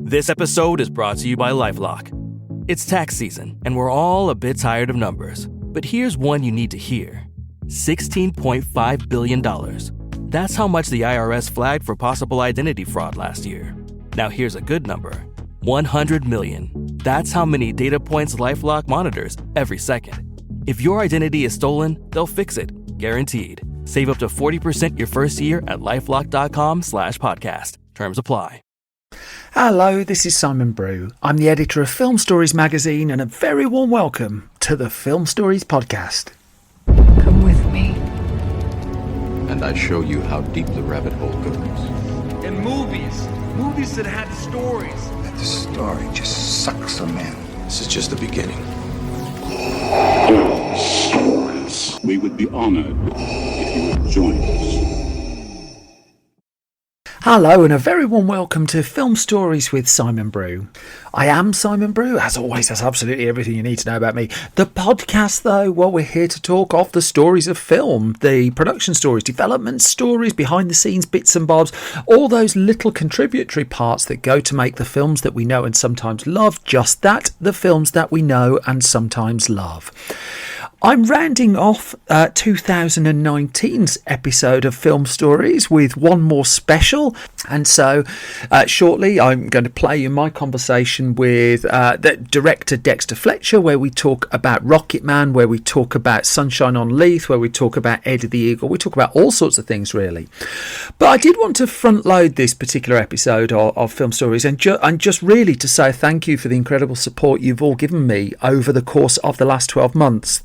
This episode is brought to you by LifeLock. It's tax season, and we're all a bit tired of numbers. But here's one you need to hear. $16.5 billion. That's how much the IRS flagged for possible identity fraud last year. Now here's a good number. 100 million. That's how many data points LifeLock monitors every second. If your identity is stolen, they'll fix it. Guaranteed. Save up to 40% your first year at LifeLock.com/podcast. Terms apply. Hello, this is Simon Brew. I'm the editor of Film Stories magazine, and a very warm welcome to the Film Stories podcast. Come with me. And I show you how deep the rabbit hole goes. And movies that had stories. That the story just sucks them in. This is just the beginning. Stories. We would be honored if you would join us. Hello, and a very warm welcome to Film Stories with Simon Brew. I am Simon Brew. As always, that's absolutely everything you need to know about me. The podcast, though, well, we're here to talk of the stories of film, the production stories, development stories, behind the scenes bits and bobs, all those little contributory parts that go to make the films that we know and sometimes love just that, the films that we know and sometimes love. I'm rounding off 2019's episode of Film Stories with one more special, and so shortly I'm going to play you my conversation with the director Dexter Fletcher, where we talk about Rocketman, where we talk about Sunshine On Leith, where we talk about Eddie The Eagle. We talk about all sorts of things, really. But I did want to front load this particular episode of Film Stories and just really to say thank you for the incredible support you've all given me over the course of the last 12 months.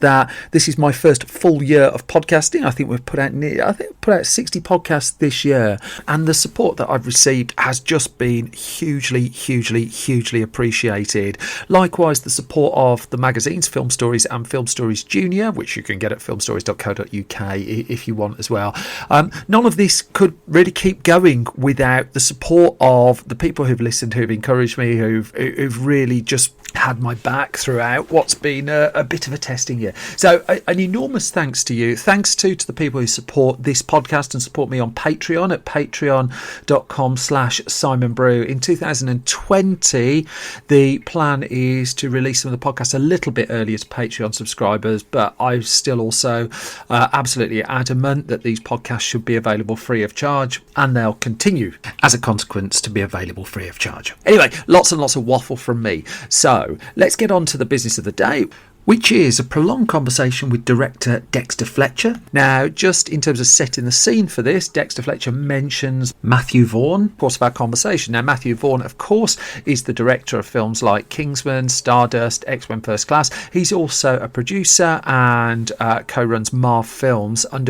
This is my first full year of podcasting. I think we've put out 60 podcasts this year, and the support that I've received has just been hugely appreciated. Likewise, the support of the magazines Film Stories and Film Stories Junior, which you can get at filmstories.co.uk if you want as well. None of this could really keep going without the support of the people who've listened, who've encouraged me, who've really just had my back throughout what's been a bit of a testing year. So an enormous thanks to you. Thanks to the people who support this podcast and support me on Patreon at patreon.com/Simon Brew. In 2020, the plan is to release some of the podcasts a little bit earlier to Patreon subscribers, but I'm still also absolutely adamant that these podcasts should be available free of charge, and they'll continue as a consequence to be available free of charge. Anyway, lots and lots of waffle from me. So let's get on to the business of the day, which is a prolonged conversation with director Dexter Fletcher. Now, just in terms of setting the scene for this, Dexter Fletcher mentions Matthew Vaughn, of course, of our conversation. Now, Matthew Vaughn, of course, is the director of films like Kingsman, Stardust, X-Men First Class. He's also a producer and co-runs Marv Films, and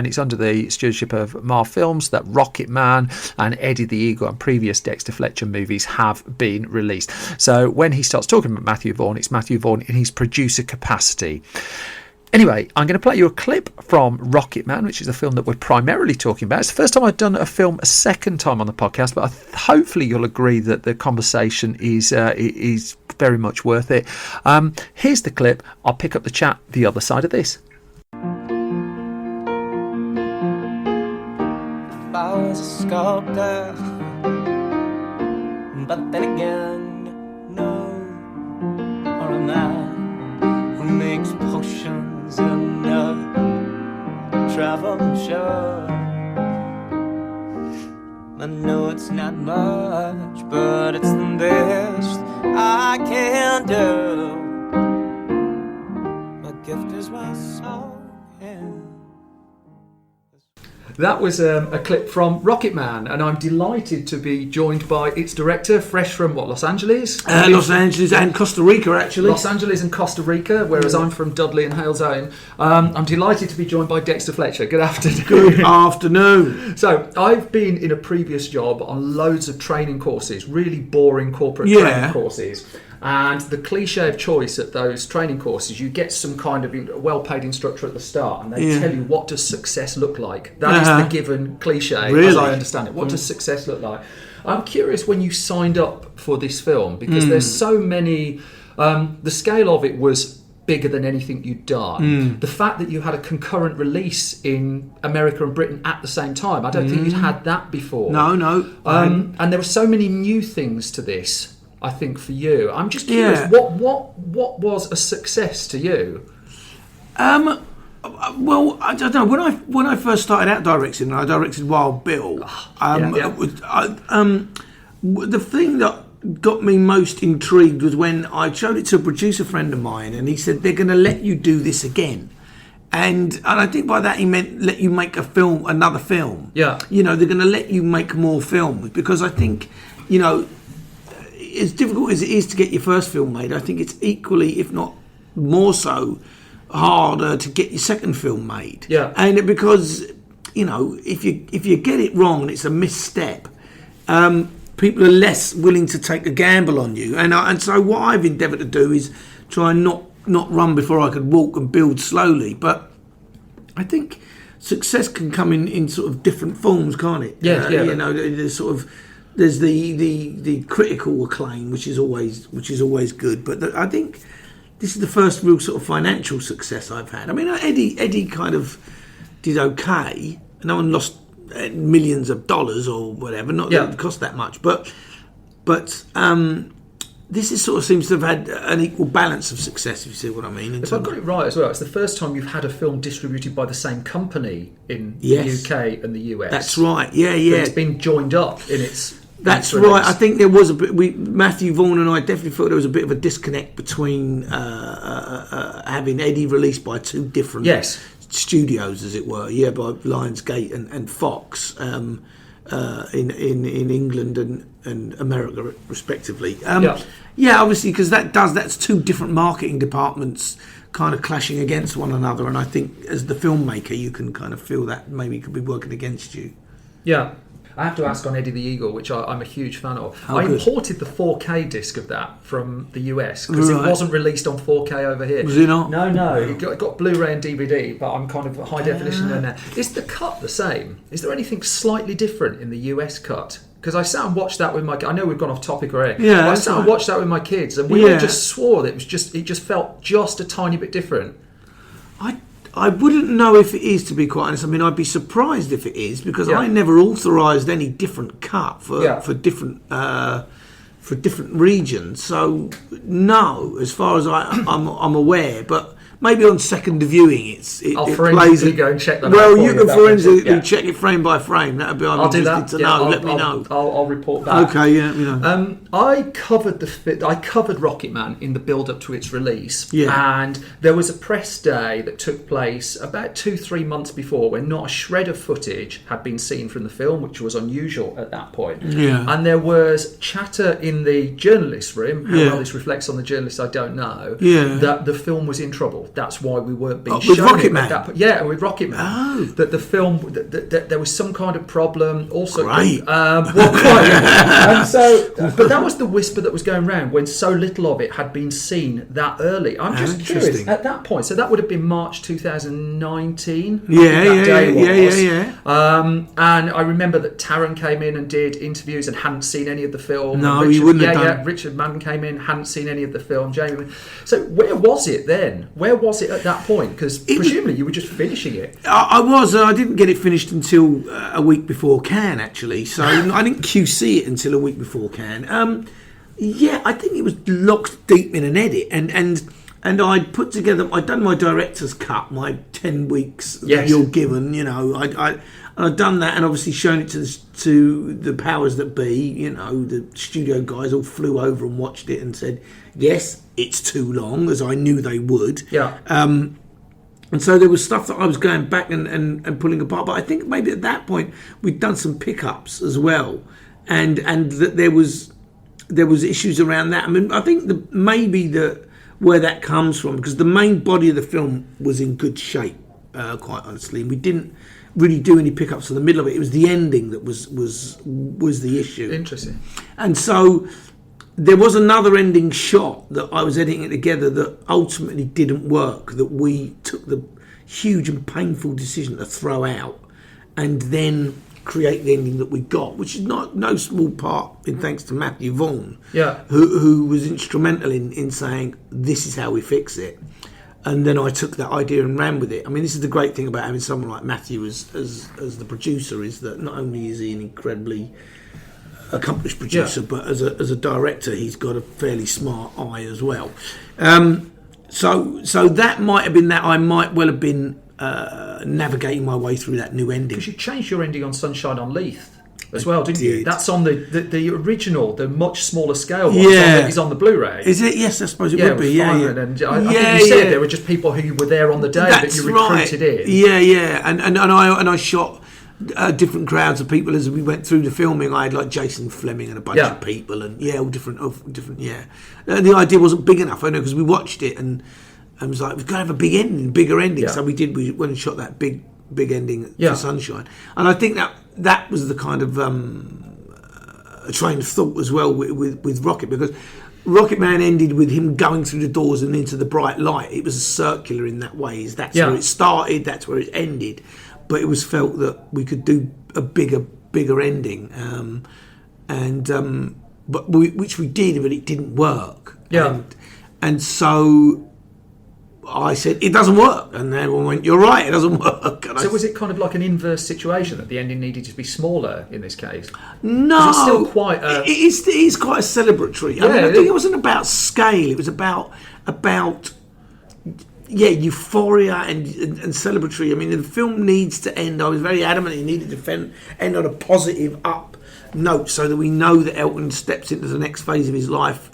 it's under the stewardship of Marv Films that Rocketman and Eddie The Eagle and previous Dexter Fletcher movies have been released. So when he starts talking about Matthew Vaughn, it's Matthew Vaughn in his producer capacity. Anyway, I'm going to play you a clip from Rocketman, which is a film that we're primarily talking about. It's the first time I've done a film a second time on the podcast, but hopefully you'll agree that the conversation is very much worth it. Here's the clip. I'll pick up the chat the other side of this. If I was a sculptor, but then again, no, or a man who makes potions and travel and show. I know it's not much, but it's the best I can do. My gift is my song. That was a clip from Rocketman, and I'm delighted to be joined by its director, fresh from Los Angeles? Los Angeles and Costa Rica, actually. Los Angeles and Costa Rica, whereas I'm from Dudley and Hales Owen. I'm delighted to be joined by Dexter Fletcher. Good afternoon. Good afternoon. So, I've been in a previous job on loads of training courses, really boring corporate training courses. And the cliche of choice at those training courses, you get some kind of well-paid instructor at the start, and they tell you what does success look like. That is the given cliche, as I understand it. What does success look like? I'm curious when you signed up for this film, because there's so many. The scale of it was bigger than anything you'd done. The fact that you had a concurrent release in America and Britain at the same time, I don't think you'd had that before. No. And there were so many new things to this, I think, for you. I'm just curious, what was a success to you? Well, I don't know. When I first started out directing, I directed Wild Bill. The thing that got me most intrigued was when I showed it to a producer friend of mine, and he said they're going to let you do this again. And I think by that he meant let you make another film. Yeah. You know, they're going to let you make more films, because I think, you know, as difficult as it is to get your first film made, I think it's equally, if not more so, harder to get your second film made. Yeah. And because, you know, if you get it wrong and it's a misstep, people are less willing to take a gamble on you. And so what I've endeavoured to do is try and not run before I could walk and build slowly. But I think success can come in sort of different forms, can't it? Yeah. You know, there's the critical acclaim, which is always good. But I think this is the first real sort of financial success I've had. I mean, Eddie kind of did okay. No one lost millions of dollars or whatever. Not that it cost that much, but this is sort of seems to have had an equal balance of success, if you see what I mean. If I've got it right as well, it's the first time you've had a film distributed by the same company in the UK and the US. That's right. Yeah. It's been joined up in its. That's right. I think there was a bit. Matthew Vaughn and I definitely thought there was a bit of a disconnect between having Eddie released by two different studios, as it were. Yeah, by Lionsgate and Fox in England and America, respectively. Obviously, because that's two different marketing departments kind of clashing against one another, and I think as the filmmaker, you can kind of feel that maybe could be working against you. Yeah. I have to ask on Eddie the Eagle, which I'm a huge fan of. I imported the 4K disc of that from the US because it wasn't released on 4K over here. Was it not? No. It got Blu-ray and DVD, but I'm kind of high definition there now. Is the cut the same? Is there anything slightly different in the US cut? Because I sat and watched that with my kids. I know we've gone off topic already. Yeah, but I sat and watched that with my kids, and we all just swore that it just felt just a tiny bit different. I wouldn't know if it is, to be quite honest. I mean, I'd be surprised if it is, because I never authorised any different cut for different regions. So no, as far as I'm aware, but maybe on second viewing, it plays. Go and check that. Well, you can forensically check it frame by frame. That would be. I'm interested to know. Let me know. I'll report that. Okay, yeah, you know. I covered Rocketman in the build-up to its release, and there was a press day that took place about 2-3 months before, when not a shred of footage had been seen from the film, which was unusual at that point. Yeah. And there was chatter in the journalists' room. How well this reflects on the journalists, I don't know. Yeah. That the film was in trouble. That's why we weren't being shown with Rocketman. With Rocketman. Oh. That the film, that there was some kind of problem. Also, great. And so, but that was the whisper that was going around when so little of it had been seen that early. I'm just curious at that point. So that would have been March 2019. Yeah. And I remember that Taron came in and did interviews and hadn't seen any of the film. No, he wouldn't have done. Yeah, Richard Madden came in, hadn't seen any of the film. Jamie. So where was it then? Where was it at that point? Because presumably you were just finishing it. I was. I didn't get it finished until a week before Cannes, actually. So I didn't QC it until a week before Cannes. I think it was locked deep in an edit, and I'd put together. I'd done my director's cut, my 10 weeks that you're given. You know, I'd done that, and obviously shown it to the powers that be. You know, the studio guys all flew over and watched it and said, yes, it's too long, as I knew they would. Yeah. And so there was stuff that I was going back and pulling apart. But I think maybe at that point we'd done some pickups as well, and that there was issues around that. I mean, I think where that comes from, because the main body of the film was in good shape, quite honestly, and we didn't really do any pickups in the middle of it. It was the ending that was the issue. Interesting. And so there was another ending shot that I was editing it together that ultimately didn't work, that we took the huge and painful decision to throw out and then create the ending that we got, which is no small part in thanks to Matthew Vaughn, who was instrumental in saying, this is how we fix it. And then I took that idea and ran with it. I mean, this is the great thing about having someone like Matthew as the producer, is that not only is he an incredibly accomplished producer, but as a director, he's got a fairly smart eye as well. So that might have been that. I might well have been navigating my way through that new ending. Because you changed your ending on Sunshine on Leith as well, didn't you? That's on the original, the much smaller scale one. Is on the Blu-ray. Is it? Yes, I suppose it would be. Yeah. And I think you said there were just people who were there on the day that you recruited in. Yeah. And I shot different crowds of people as we went through the filming. I had like Jason Fleming and a bunch of people, and all different. And the idea wasn't big enough, I know, because we watched it and I was like, we've got to have a bigger ending. So we did. We went and shot that big ending for Sunshine, and I think that was the kind of a train of thought as well with Rocket, because Rocketman ended with him going through the doors and into the bright light. It was circular in that way. That's where it started, that's where it ended. But it was felt that we could do a bigger ending, which we did, but it didn't work. And so I said, it doesn't work. And everyone went, you're right, it doesn't work. And was it kind of like an inverse situation, that the ending needed to be smaller in this case? No. It's still quite it is quite a celebratory. I mean, I think it wasn't about scale. It was about euphoria and celebratory. I mean, the film needs to end. I was very adamant it needed to end on a positive up note, so that we know that Elton steps into the next phase of his life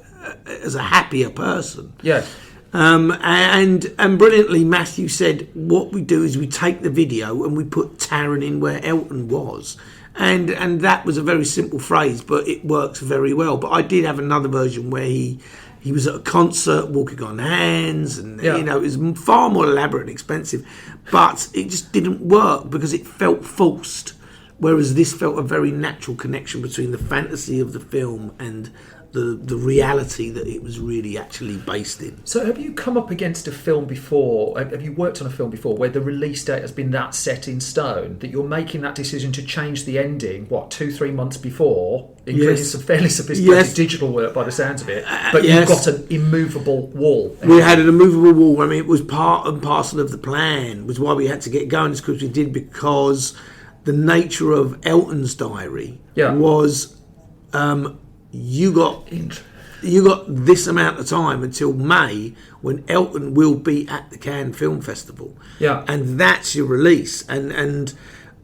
as a happier person. Yeah. And brilliantly, Matthew said, what we do is we take the video and we put Taron in where Elton was. And that was a very simple phrase, but it works very well. But I did have another version where he was at a concert walking on hands, and it was far more elaborate and expensive, but it just didn't work because it felt forced, whereas this felt a very natural connection between the fantasy of the film and the reality that it was really actually based in. So have you come up against a film before, have you worked on a film before where the release date has been that set in stone, that you're making that decision to change the ending, 2-3 months before, including some fairly sophisticated digital work by the sounds of it, but you've got an immovable wall? We had an immovable wall. I mean, it was part and parcel of the plan, was why we had to get going as quick as we did, because the nature of Elton's diary was... You got this amount of time until May, when Elton will be at the Cannes Film Festival. Yeah. And that's your release. And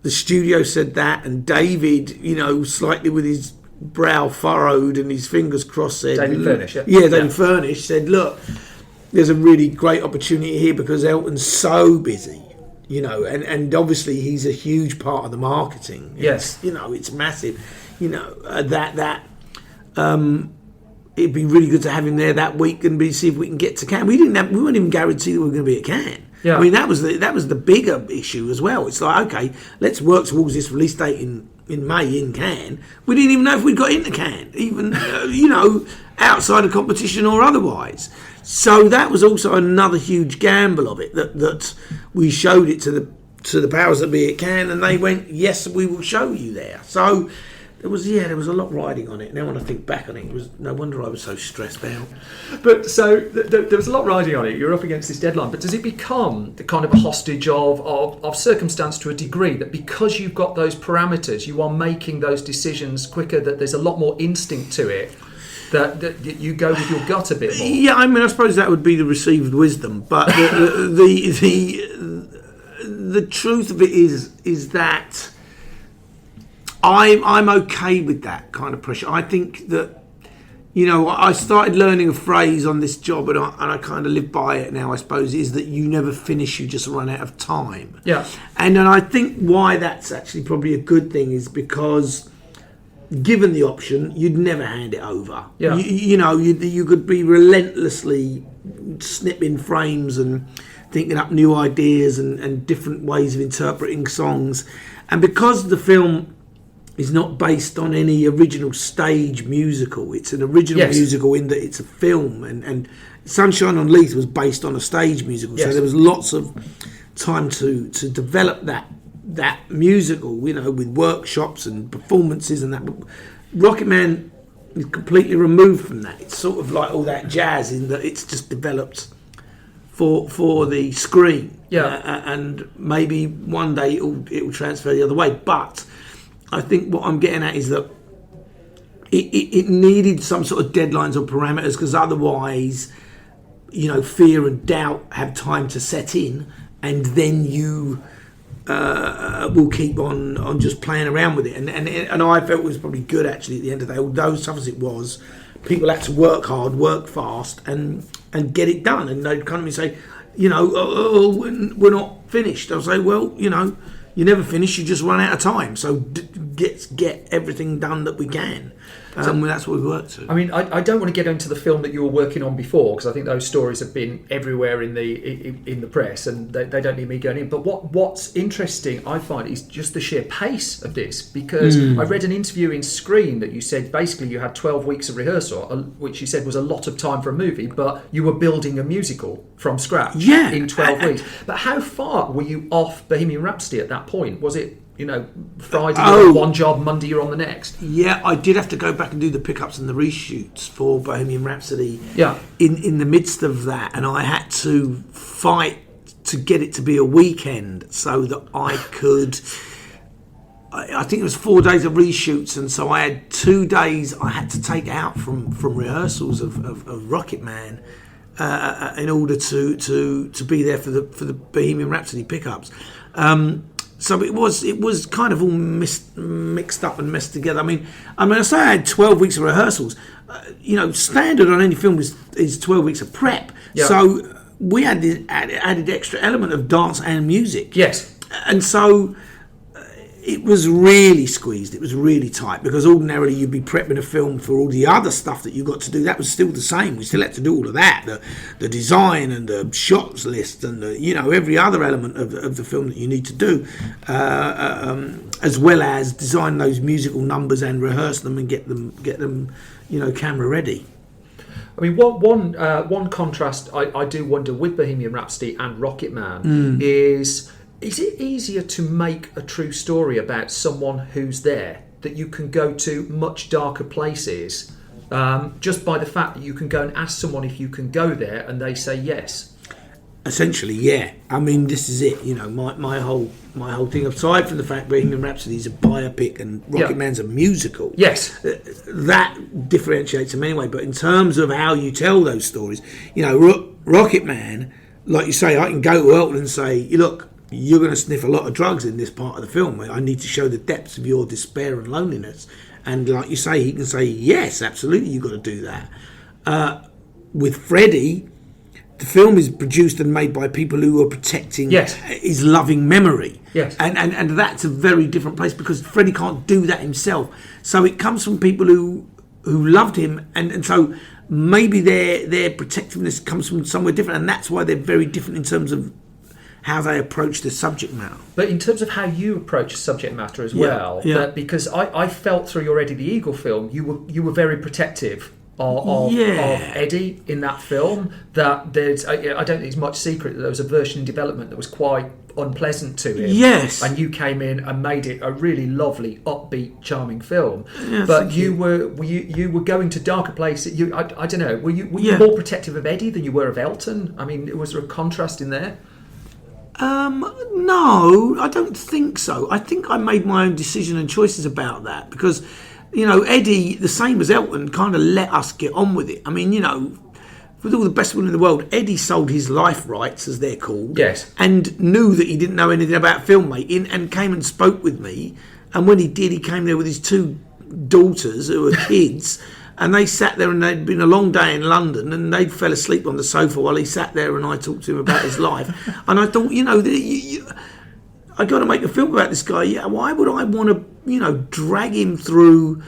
the studio said that, and David, slightly with his brow furrowed and his fingers crossed, said... David Furnish, David Furnish said, look, there's a really great opportunity here because Elton's so busy. And obviously he's a huge part of the marketing. It's massive. It'd be really good to have him there that week and see if we can get to Cannes. We weren't even guaranteed that we were going to be at Cannes. Yeah. I mean, that was the bigger issue as well. It's like, okay, let's work towards this release date in May in Cannes. We didn't even know if we'd got into Cannes, even outside of competition or otherwise. So that was also another huge gamble of it, that we showed it to the powers that be at Cannes, and they went, yes, we will show you there. So there was a lot riding on it. Now when I think back on it, it was no wonder I was so stressed out. But so there was a lot riding on it. You're up against this deadline. But does it become the kind of a hostage of circumstance to a degree, that because you've got those parameters, you are making those decisions quicker, that there's a lot more instinct to it, that you go with your gut a bit more? Yeah, I mean, I suppose that would be the received wisdom. But the truth of it is that I'm okay with that kind of pressure. I think that, I started learning a phrase on this job, and I kind of live by it now, I suppose, is that you never finish, you just run out of time. Yeah. And I think why that's actually probably a good thing is because, given the option, you'd never hand it over. Yeah. You could be relentlessly snipping frames and thinking up new ideas and different ways of interpreting songs. And because the film is not based on any original stage musical, it's an original musical in that it's a film, and Sunshine on Leith was based on a stage musical, so there was lots of time to develop that musical, with workshops and performances and that. Rocketman is completely removed from that. It's sort of like all that jazz in that it's just developed for the screen. Yeah. And maybe one day it will transfer the other way. But I think what I'm getting at is that it needed some sort of deadlines or parameters, because otherwise, fear and doubt have time to set in, and then you will keep on just playing around with it. And I felt it was probably good, actually, at the end of the day. Although tough as it was, people had to work hard, work fast, and get it done. And they'd come to me and say, we're not finished. I'll say, well, you never finish, you just run out of time. So get everything done that we can. That's what we worked to. I mean, I don't want to get into the film that you were working on before, because I think those stories have been everywhere in the press, and they don't need me going in. But what's interesting, I find, is just the sheer pace of this, because I read an interview in Screen that you said basically you had 12 weeks of rehearsal, which you said was a lot of time for a movie, but you were building a musical from scratch in 12 weeks. But how far were you off Bohemian Rhapsody at that point? Was it, Friday you're on one job, Monday you're on the next? Yeah, I did have to go back and do the pickups and the reshoots for Bohemian Rhapsody. Yeah. In the midst of that, and I had to fight to get it to be a weekend so that I could. I think it was 4 days of reshoots, and so I had 2 days I had to take out from rehearsals of Rocketman in order to be there for the Bohemian Rhapsody pickups. So it was kind of all mixed up and messed together. I mean, I say I had 12 weeks of rehearsals. Standard on any film is 12 weeks of prep. Yeah. So we had the added extra element of dance and music. Yes. And so it was really squeezed. It was really tight, because ordinarily you'd be prepping a film for all the other stuff that you got to do. That was still the same. We still had to do all of that, the design and the shots list and every other element of the film that you need to do, as well as design those musical numbers and rehearse them and get them camera ready. I mean, one contrast I do wonder with Bohemian Rhapsody and Rocketman is it easier to make a true story about someone who's there, that you can go to much darker places, just by the fact that you can go and ask someone if you can go there and they say yes? Essentially, yeah. I mean, this is it. My whole thing, aside from the fact Bohemian Rhapsody is a biopic and Rocketman's a musical. Yes, that differentiates them anyway. But in terms of how you tell those stories, Rocketman, like you say, I can go to Elton and say, look, you're going to sniff a lot of drugs in this part of the film. I need to show the depths of your despair and loneliness. And like you say, he can say, yes, absolutely, you've got to do that. With Freddie, the film is produced and made by people who are protecting his loving memory. Yes. And that's a very different place, because Freddie can't do that himself. So it comes from people who loved him, and so maybe their protectiveness comes from somewhere different, and that's why they're very different in terms of how they approach the subject matter. But in terms of how you approach subject matter as well, because I felt through your Eddie the Eagle film, you were very protective of Eddie in that film. That there's, I don't think it's much secret that there was a version in development that was quite unpleasant to him. Yes. And you came in and made it a really lovely, upbeat, charming film. Yeah, but you were going to darker places. I don't know. Were you more protective of Eddie than you were of Elton? I mean, was there a contrast in there? No, I don't think so. I think I made my own decision and choices about that, because, Eddie, the same as Elton, kind of let us get on with it. I mean, with all the best will in the world, Eddie sold his life rights, as they're called, and knew that he didn't know anything about filmmaking, and came and spoke with me. And when he did, he came there with his 2 daughters who were kids. And they sat there, and they'd been a long day in London, and they fell asleep on the sofa while he sat there, and I talked to him about his life. And I thought, I got to make a film about this guy. Yeah, why would I want to, drag him through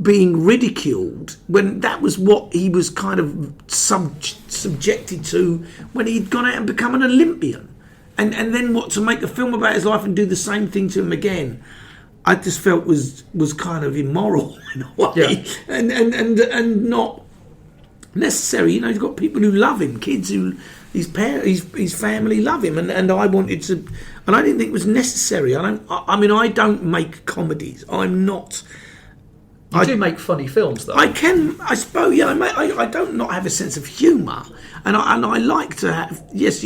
being ridiculed when that was what he was kind of subjected to when he'd gone out and become an Olympian? And then what, to make a film about his life and do the same thing to him again? I just felt was kind of immoral in a way, and not necessary. He's got people who love him, kids who his family love him, and I wanted to, and I didn't think it was necessary. I don't make comedies. I'm not You do make funny films, though. I suppose, yeah. I don't not have a sense of humour, and I like to have, yes,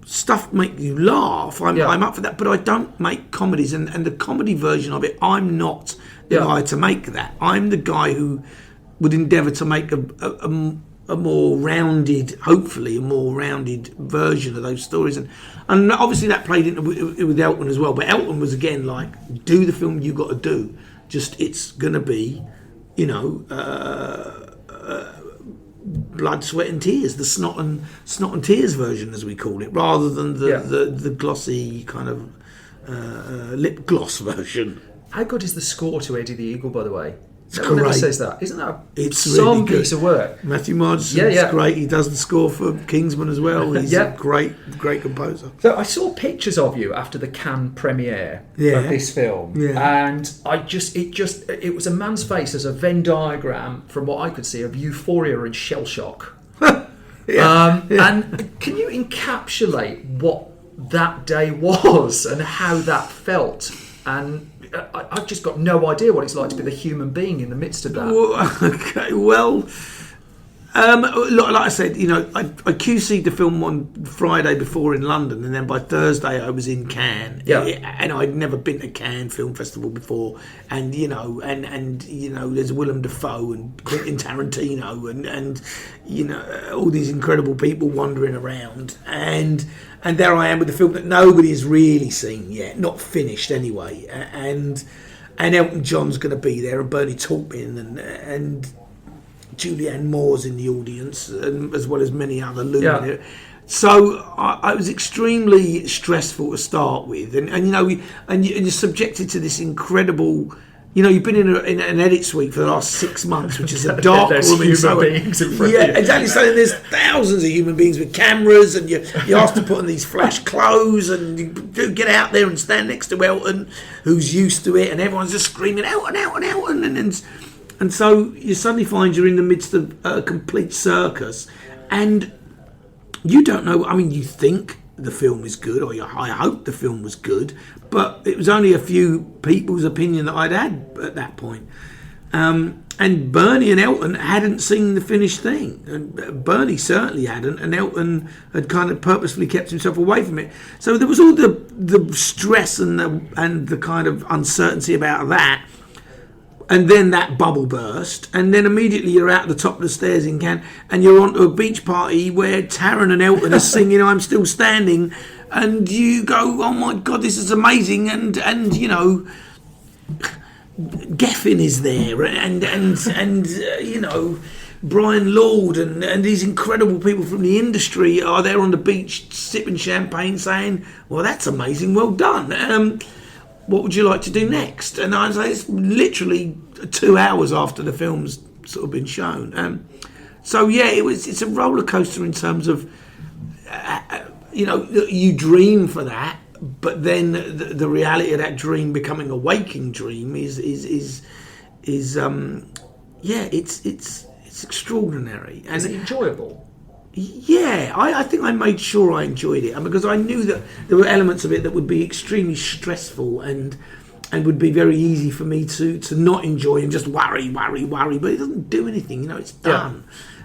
stuff make you laugh. I'm up for that, but I don't make comedies, and the comedy version of it, I'm not the guy to make that. I'm the guy who would endeavour to make a more rounded, hopefully a more rounded version of those stories, and obviously that played into with Elton as well. But Elton was again like, do the film you got to do. Just it's gonna be, blood, sweat, and tears, the snot and tears version, as we call it, rather than the glossy kind of lip gloss version. How good is the score to Eddie the Eagle, by the way? It's No one ever great. says that. Isn't that It's some really good. piece of work? Matthew Margerson's great. He does the score for Kingsman as well. He's a great composer. So I saw pictures of you after the Cannes premiere of this film, and it was a man's face as a Venn diagram, from what I could see, of euphoria and shell shock. And can you encapsulate what that day was and how that felt? And I've just got no idea what it's like to be the human being in the midst of that. Okay, well, like I said, I QC'd the film on Friday before in London, and then by Thursday I was in Cannes. And I'd never been to Cannes Film Festival before, and there's Willem Dafoe and Quentin Tarantino and all these incredible people wandering around, and there I am with the film that nobody has really seen yet, not finished anyway, and Elton John's going to be there, and Bernie Taupin and Julianne Moore's in the audience, as well as many other luminaries. So I was extremely stressful to start with, and you're subjected to this incredible. You've been in an edit suite for the last 6 months, which is a dark room. Beings in front of you. Exactly. So there's thousands of human beings with cameras, and you're asked to put on these flash clothes, and you get out there and stand next to Elton, who's used to it, and everyone's just screaming Elton, Elton, Elton, and so you suddenly find you're in the midst of a complete circus, and you don't know. I mean, you think the film is good, or I hope the film was good, but it was only a few people's opinion that I'd had at that point. And Bernie and Elton hadn't seen the finished thing. And Bernie certainly hadn't, and Elton had kind of purposefully kept himself away from it. So there was all the stress and the kind of uncertainty about that. And then that bubble burst, and then immediately you're out the top of the stairs in Cannes, and you're onto a beach party where Taron and Elton are singing "I'm Still Standing," and you go, "Oh my God, this is amazing!" And Geffen is there, and Brian Lord and these incredible people from the industry are there on the beach sipping champagne, saying, "Well, that's amazing, well done." What would you like to do next? And I say it's literally 2 hours after the film's sort of been shown. It's a roller coaster in terms of you dream for that, but then the reality of that dream becoming a waking dream is extraordinary. And is it enjoyable? Yeah, I think I made sure I enjoyed it, and because I knew that there were elements of it that would be extremely stressful and would be very easy for me to not enjoy and just worry, but it doesn't do anything. It's done.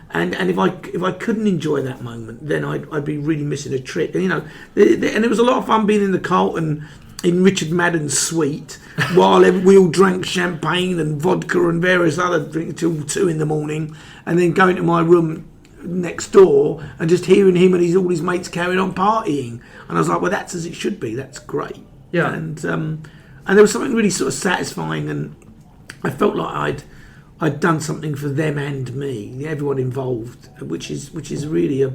And if I couldn't enjoy that moment, then I'd be really missing a trick. And and it was a lot of fun being in the Carlton in Richard Madden's suite while we all drank champagne and vodka and various other drinks till 2 a.m, and then going to my room next door and just hearing him and all his mates carrying on partying, and I was like, well, that's as it should be. That's great. And there was something really sort of satisfying, and I felt like I'd done something for them and me, everyone involved, which is really a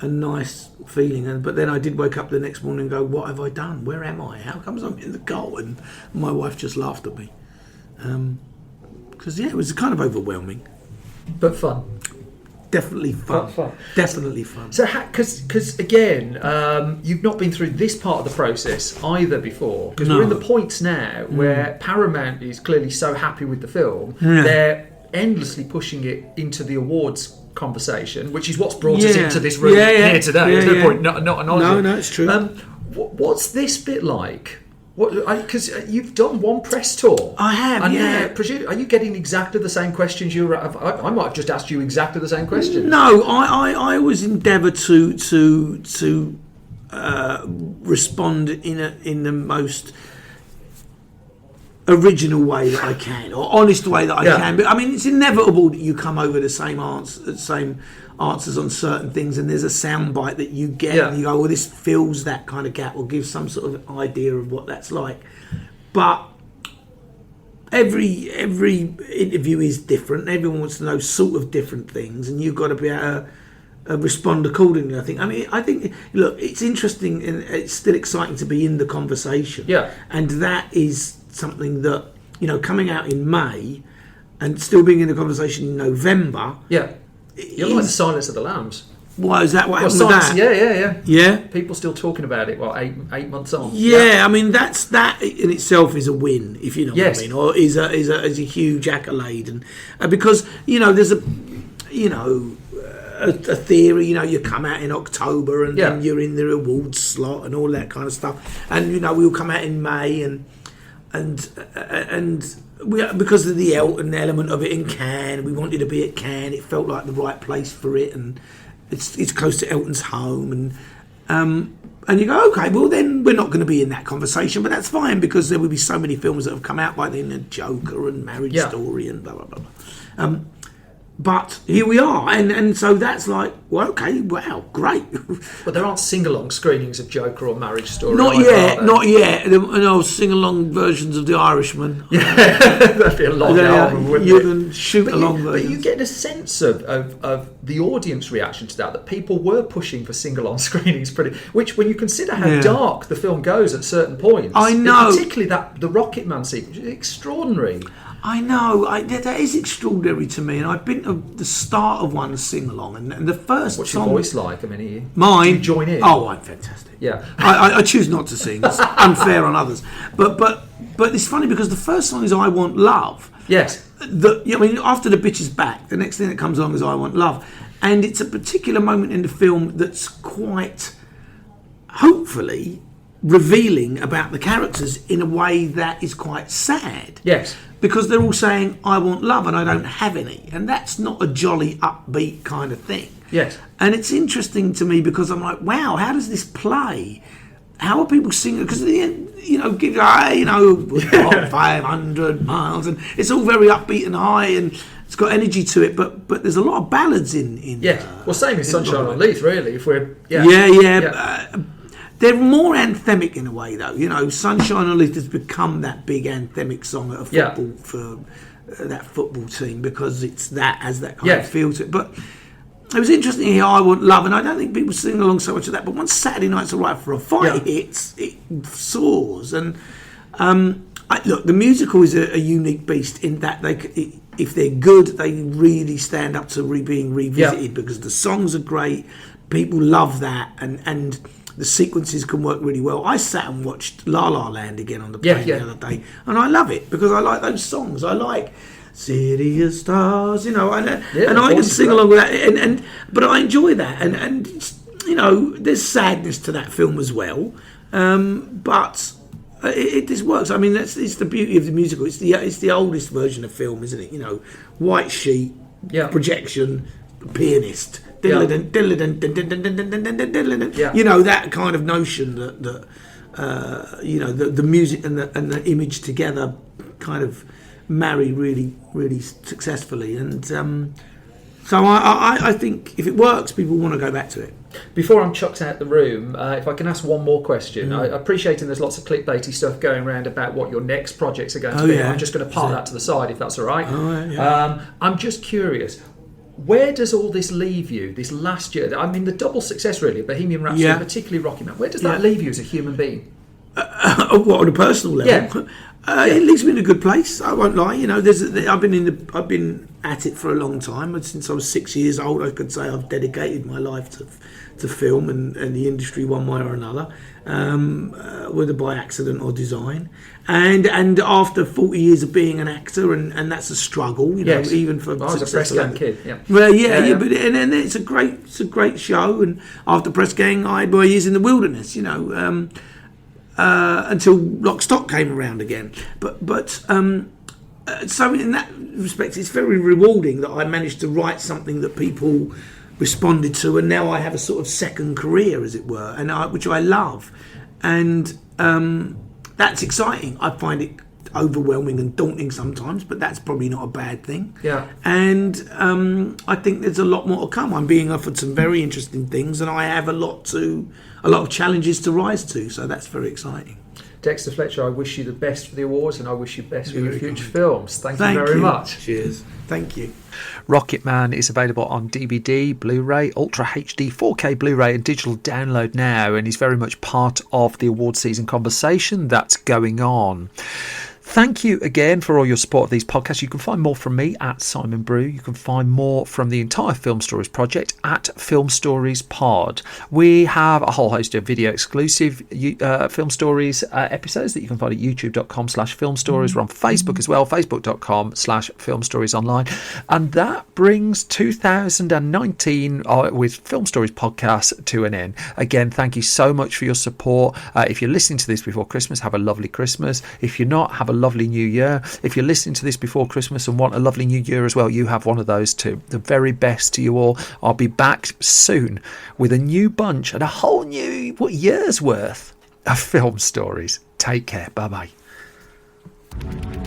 nice feeling. But then I did wake up the next morning and go, what have I done? Where am I? How comes I'm in the Carlton? And my wife just laughed at me, because it was kind of overwhelming, but fun. Definitely fun. Definitely fun. So, because again, you've not been through this part of the process either before. Because we're in the points now where Paramount is clearly so happy with the film, they're endlessly pushing it into the awards conversation, which is what's brought us into this room here today. There's no point not acknowledging. No, it's true. What's this bit like? Because you've done one press tour. I have, and, yeah. Are you getting exactly the same questions you were? I might have just asked you exactly the same questions. No, I always endeavour to respond in the most original way that I can, or honest way that I can. But I mean, it's inevitable that you come over the same answers on certain things, and there's a soundbite that you get, and you go, "Well, this fills that kind of gap, or gives some sort of idea of what that's like." But every interview is different. Everyone wants to know sort of different things, and you've got to be able to respond accordingly. I think. Look, it's interesting and it's still exciting to be in the conversation. Yeah, and that is something that, coming out in May and still being in the conversation in November. Yeah, you're like the Silence of the Lambs. Why is that? What happened with that? Yeah. People still talking about it. 8 months on. Yeah, I mean that in itself is a win, if you know what I mean, or is a huge accolade, and because there's a theory. You come out in October and then you're in the awards slot and all that kind of stuff, and we'll come out in May and we, because of the Elton element of it in Cannes, we wanted to be at Cannes. It felt like the right place for it, and it's close to Elton's home, and you go, okay, well then we're not going to be in that conversation, but that's fine because there will be so many films that have come out by then, and Joker and Marriage Story and blah blah blah blah. But here we are, and so that's like, well, okay, wow, great. But there aren't sing-along screenings of Joker or Marriage Story. Not yet. Sing-along versions of The Irishman. Yeah, that'd be a long album, wouldn't it? You can shoot along versions. But you get a sense of the audience reaction to that people were pushing for sing-along screenings, which when you consider how dark the film goes at certain points, I know, particularly the Rocketman sequence, is extraordinary. I know, that is extraordinary to me, and I've been to the start of one sing-along, and the first What's song... What's your voice like? I mean, mine? Do you join in? Oh, I'm fantastic. Yeah. I choose not to sing. It's unfair on others. But it's funny because the first song is I Want Love. Yes. After The Bitch Is Back, the next thing that comes along is I Want Love. And it's a particular moment in the film that's quite, hopefully, revealing about the characters in a way that is quite sad. Yes. Because they're all saying, I want love and I don't have any. And that's not a jolly, upbeat kind of thing. Yes. And it's interesting to me because I'm like, wow, how does this play? How are people singing? Because at the end, 500 miles, and it's all very upbeat and high, and it's got energy to it. But there's a lot of ballads in. Same as Sunshine On Leith, really. If we're they're more anthemic in a way, though. Sunshine On Leith has become that big anthemic song at a football for that football team because it's that has that kind of feel to it. But it was interesting to hear I Want Love, and I don't think people sing along so much of that. But once Saturday Night's Alright for a Fight hits, it soars. And look, the musical is a unique beast in that if they're good, they really stand up to being revisited because the songs are great. People love that, and the sequences can work really well. I sat and watched La La Land again on the plane the other day, and I love it because I like those songs. I like City of Stars, and I can sing along with that. But I enjoy that, and there's sadness to that film as well. But it just works. I mean, it's the beauty of the musical. It's the oldest version of film, isn't it? White sheet, projection, pianist. That kind of notion that the music and the image together kind of marry really, really successfully, and so I think if it works, people want to go back to it. Before I'm chucked out the room, if I can ask one more question, I appreciating there's lots of clickbaity stuff going around about what your next projects are going to be. I'm just going to park that to the side if that's all right. I'm just curious. Where does all this leave you this last year? I mean, the double success, really, Bohemian Rhapsody, particularly Rocketman. Where does that leave you as a human being? What, on a personal level? It leaves me in a good place. I won't lie. I've been at it for a long time. Since I was 6 years old, I could say I've dedicated my life to film and the industry one way or another, whether by accident or design. And after 40 years of being an actor, and that's a struggle, even for. I was a press gang kid. Well, but and it's a great show. And after Press Gang, I had my years in the wilderness. until Lock, Stock came around again. So in that respect, it's very rewarding that I managed to write something that people responded to, and now I have a sort of second career, as it were, which I love, and that's exciting. I find it overwhelming and daunting sometimes, but that's probably not a bad thing. Yeah. And I think there's a lot more to come. I'm being offered some very interesting things, and I have a lot of challenges to rise to. So that's very exciting. Dexter Fletcher, I wish you the best for the awards, and I wish you best for your future films. Thank you very much. Cheers. Thank you. Rocketman is available on DVD, Blu-ray, Ultra HD, 4K Blu-ray and digital download now, and is very much part of the award season conversation that's going on. Thank you again for all your support of these podcasts. You can find more from me at Simon Brew. You can find more from the entire Film Stories project at Film Stories Pod. We have a whole host of video exclusive Film Stories episodes that you can find at youtube.com/Film Stories. We're on Facebook as well, facebook.com/Film Stories Online. And that brings 2019 with Film Stories podcast to an end. Again, thank you so much for your support. If you're listening to this before Christmas, have a lovely Christmas. If you're not, have a lovely new year. If you're listening to this before Christmas and want a lovely new year as well, you have one of those too. The very best to you all. I'll be back soon with a new bunch and a whole new year's worth of film stories. Take care. Bye bye.